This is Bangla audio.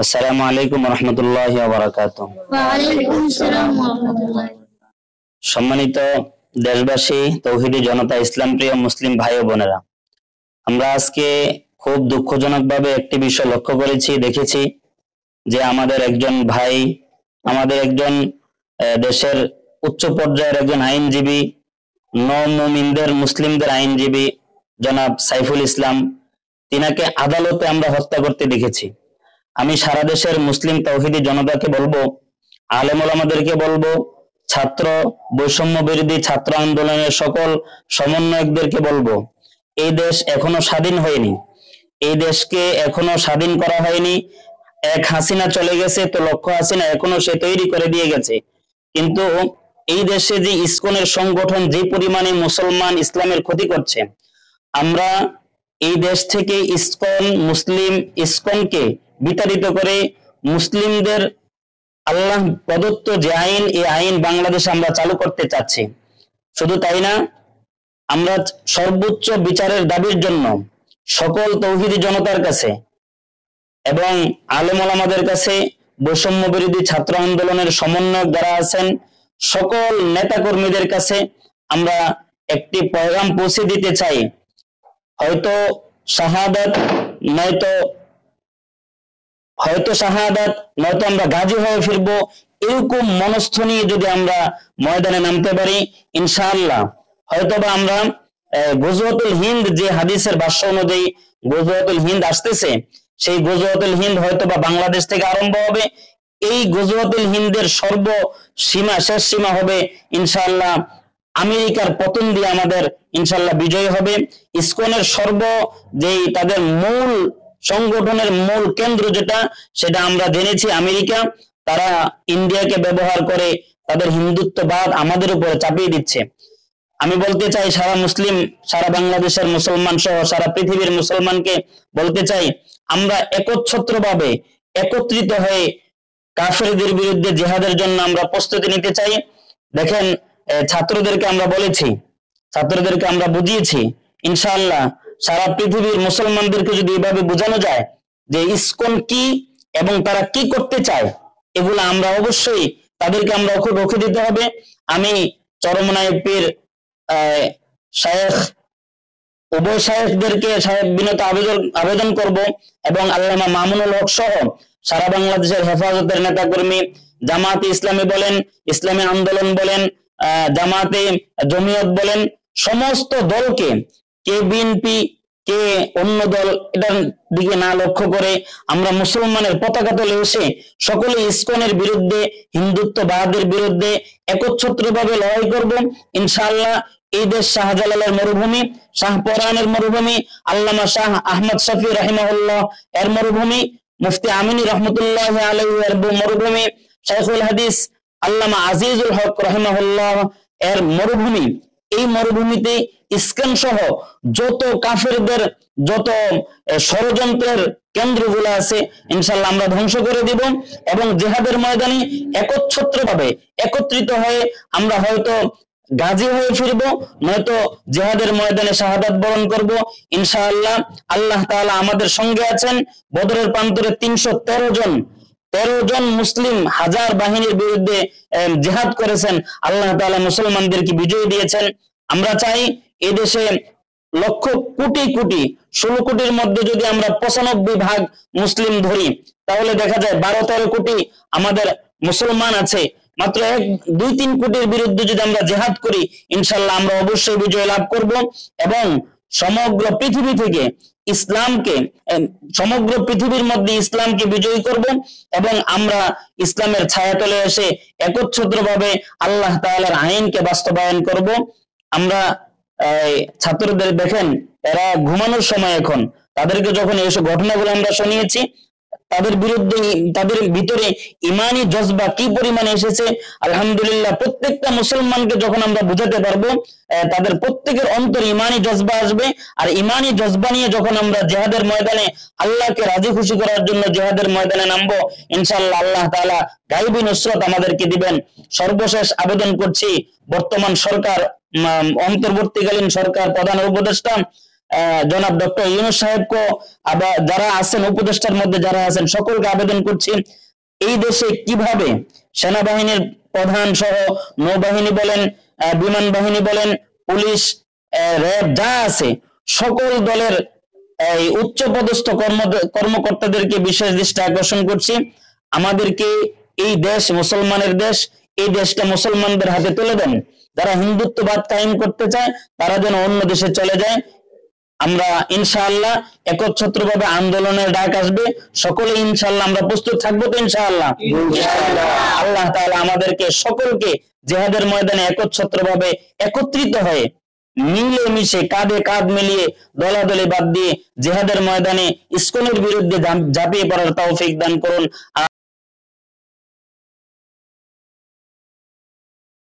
আসসালামু আলাইকুম রহমতুল্লাহি ওয়া বারাকাতুহু। ওয়ালাইকুম আসসালাম ওয়া রাহমাতুল্লাহ। সম্মানিত দেশবাসী, তৌহিদি জনতা, ইসলাম প্রিয় মুসলিম ভাই ও বোনেরা, আমরা আজকে খুব দুঃখজনকভাবে একটি বিষয় লক্ষ্য করেছি, দেখেছি যে আমাদের একজন ভাই, আমাদের একজন দেশের উচ্চ পর্যায়ের একজন আইনজীবী, নও-মুমিনদের মুসলিমদের আইনজীবী জনাব সাইফুল ইসলাম, তিনাকে আদালতে আমরা হত্যা করতে দেখেছি। আমি সারা দেশের মুসলিম তৌহিদি জনতাকে বলবো, আলেম ওলামাদেরকে বলবো, ছাত্র বৈষম্য বিরোধী ছাত্র আন্দোলনের সকল সমন্বয়কদেরকে বলবো, এই দেশ এখনো স্বাধীন হয়নি, এই দেশকে এখনো স্বাধীন করা হয়নি। এক হাসিনা চলে গেছে, তো লক্ষ হাসিনা এখনো সে তৈরি করে দিয়ে গেছে, কিন্তু এই দেশে যে ইসকনের সংগঠন যে পরিমাণে মুসলমান ইসলামের ক্ষতি করছে, আমরা এই দেশ থেকে ইসকনকে বিতাড়িত করে মুসলিমদের আল্লাহ প্রদত্ত যে আইন, এই আইন বাংলাদেশে আমরা চালু করতে চাচ্ছি। শুধু তাই না, আমরা সর্বোচ্চ বিচারের দাবির জন্য সকল তৌহিদি জনতার কাছে এবং আলেম ওলামাদের কাছে, বৈষম্য বিরোধী ছাত্র আন্দোলনের সমন্বয়ক যারা আছেন, সকল নেতা কর্মীদের কাছে আমরা একটি পয়গাম পৌঁছে দিতে চাই। হয়তো শাহাদাত, নয়তো আমরা গাজী হয়ে ফিরবো, এরকম মনস্থ নিয়ে যদি আমরা ময়দানে নামতে পারি, ইনশাআল্লাহ হয়তোবা আমরা গজওয়াতুল হিন্দ, যে হাদিসের ভাষ্য অনুযায়ী গজওয়াতুল হিন্দ আসতেছে, সেই গজওয়াতুল হিন্দ হয়তোবা বাংলাদেশ থেকে আরম্ভ হবে। এই গজওয়াতুল হিন্দের শেষ সীমা হবে ইনশাআল্লাহ আমেরিকার পতন দিয়ে আমাদের ইনশাআল্লাহ বিজয় হবে। ইসকনের যেই তাদের মূল সংগঠনের মূল কেন্দ্র সেটা আমরা জেনেছি আমেরিকা। তারা ইন্ডিয়াকে ব্যবহার করে তাদের হিন্দুত্ববাদ আমাদের উপরে চাপিয়ে দিচ্ছে। আমি বলতে চাই সারা বাংলাদেশের মুসলমান সহ সারা পৃথিবীর মুসলমানকে বলতে চাই, আমরা একচ্ছত্রভাবে একত্রিত হয়ে কাফেরদের বিরুদ্ধে জিহাদের জন্য আমরা প্রস্তুতি নিতে চাই। দেখেন, ছাত্রদেরকে আমরা বলেছি, ছাত্রদেরকে আমরা বুঝিয়েছি, ইনশাআল্লাহ সারা পৃথিবীর মুসলমানদেরকে যদি এভাবে বোঝানো যায় যে ইসকন কি এবং তারা কি করতে চায়, এগুলো আমরা অবশ্যই তাদেরকে আমরা রুখে দিতে হবে। আমি চরমনায় পীর উভয় শায়েখদেরকে বিনত আবেদন করব এবং আল্লামা মামুনুল হক সহ সারা বাংলাদেশের হেফাজতের নেতাকর্মী, জামাতে ইসলামী বলেন, ইসলামী আন্দোলন বলেন, জামাতে জমিয়ত বলেন, সমস্ত দলকে, কে বিএনপি কে অন্য দল, এটার দিকে না লক্ষ্য করে আমরা মুসলমানের পতাকা তলে এসে সকলে ইসকনের বিরুদ্ধে, হিন্দুত্ববাদের বিরুদ্ধে একচ্ছত্রভাবে লড়াই করব। ইনশাআল্লাহ এই দেশ শাহজালালের মরুভূমি, শাহপরানের মরুভূমি, আল্লামা শাহ আহমদ শফি রাহিমাহুল্লাহ এর মরুভূমি, মুফতি আমিনী রহমতুল্লাহ আলাইহি এর মরুভূমি, শাইখুল হাদিস আল্লামা আজিজুল হক রাহিমাহুল্লাহ এর মরুভূমি। এই মরুভূমিতে ইসকন সহ যত কাফেরদের, যত ষড়যন্ত্রের কেন্দ্রগুলো আছে, ইনশাআল্লাহ আমরা ধ্বংস করে দিব এবং জিহাদের ময়দানে একচ্ছত্রভাবে একত্রিত হয়ে আমরা হয়তো গাজী হয়ে ফিরবো, নয়তো জিহাদের ময়দানে শাহাদাত বরণ করব। ইনশাআল্লাহ আল্লাহ তাআলা আমাদের সঙ্গে আছেন। বদরের প্রান্তরে 313 জন মুসলিম হাজার বাহিনীর বিরুদ্ধে জিহাদ করেছেন, আল্লাহ তাআলা মুসলমানদেরকে বিজয় দিয়েছেন। আমরা চাই এই দেশে লক্ষ কোটি 16 কোটির মধ্যে যদি আমরা 95% মুসলিম ধরি, তাহলে দেখা যায় 12-13 কোটি আমাদের মুসলমান আছে। মাত্র 1-2-3 কোটির বিরুদ্ধে যদি আমরা জিহাদ করি, ইনশাআল্লাহ আমরা অবশ্যই বিজয় লাভ করব এবং সমগ্র পৃথিবী থেকে সমগ্র পৃথিবীর মধ্যে ইসলামকে বিজয়ী করব এবং আমরা ইসলামের ছায়াতলে এসে একচ্ছত্রভাবে আল্লাহ তাআলার আইনকে বাস্তবায়ন করব। আমরা ছাত্রদের দেখেন, এরা ঘুমানোর সময়, এখন তাদেরকে যখন এইসব ঘটনাগুলো আমরা শুনিয়েছি, তাদের বিরুদ্ধে, তাদের ভিতরে ইমানি জজবা কি পরিমাণে এসেছে, আলহামদুলিল্লাহ প্রত্যেকটা মুসলমানকে যখন আমরা বুঝাতে পারবো, তাদের প্রত্যেকের অন্তর ইমানি জজবা আসবে। আর ইমানি জজবা নিয়ে যখন আমরা জিহাদের ময়দানে আল্লাহকে রাজি খুশি করার জন্য জিহাদের ময়দানে নামবো, ইনশাআল্লাহ আল্লাহ তাআলা গায়বী নুসরত আমাদেরকে দিবেন। সর্বশেষ আবেদন করছি, বর্তমান সরকার, অন্তর্বর্তীকালীন সরকার প্রধান উপদেষ্টা জনাব ডক্টর ইউনূস সাহেবকে, আবার যারা আছেন উপদেষ্টার মধ্যে যারা আছেন সকলকে আবেদন করছি, এই দেশে কিভাবে সেনাবাহিনীর প্রধান সহ নৌবাহিনী বলেন, বিমান বাহিনী বলেন, পুলিশ, র্যাব যা আছে সকল দলের এই উচ্চ পদস্থ কর্মকর্তাদেরকে বিশেষ দৃষ্টি আকর্ষণ করছি, আমাদেরকে এই দেশ মুসলমানের দেশ, এই দেশকে মুসলমানদের হাতে তুলে দেন। যারা হিন্দুত্ববাদ কায়েম করতে চায় তারা যেন অন্য দেশে চলে যায়। আমরা ইনশাআল্লাহ একচ্ছত্রভাবে আন্দোলনের ডাক আসবে, সকলে ইনশাআল্লাহ আমরা প্রস্তুত থাকবো তো ইনশাআল্লাহ। আল্লাহ তাআলা আমাদেরকে সকলকে জিহাদের ময়দানে একচ্ছত্রভাবে একত্রিত হয়ে মিলে মিশে কাঁধে কাঁধ মিলিয়ে দলাদলি বাদ দিয়ে জিহাদের ময়দানে ইসকনের বিরুদ্ধে ঝাঁপিয়ে পড়ার তৌফিক দান করুন।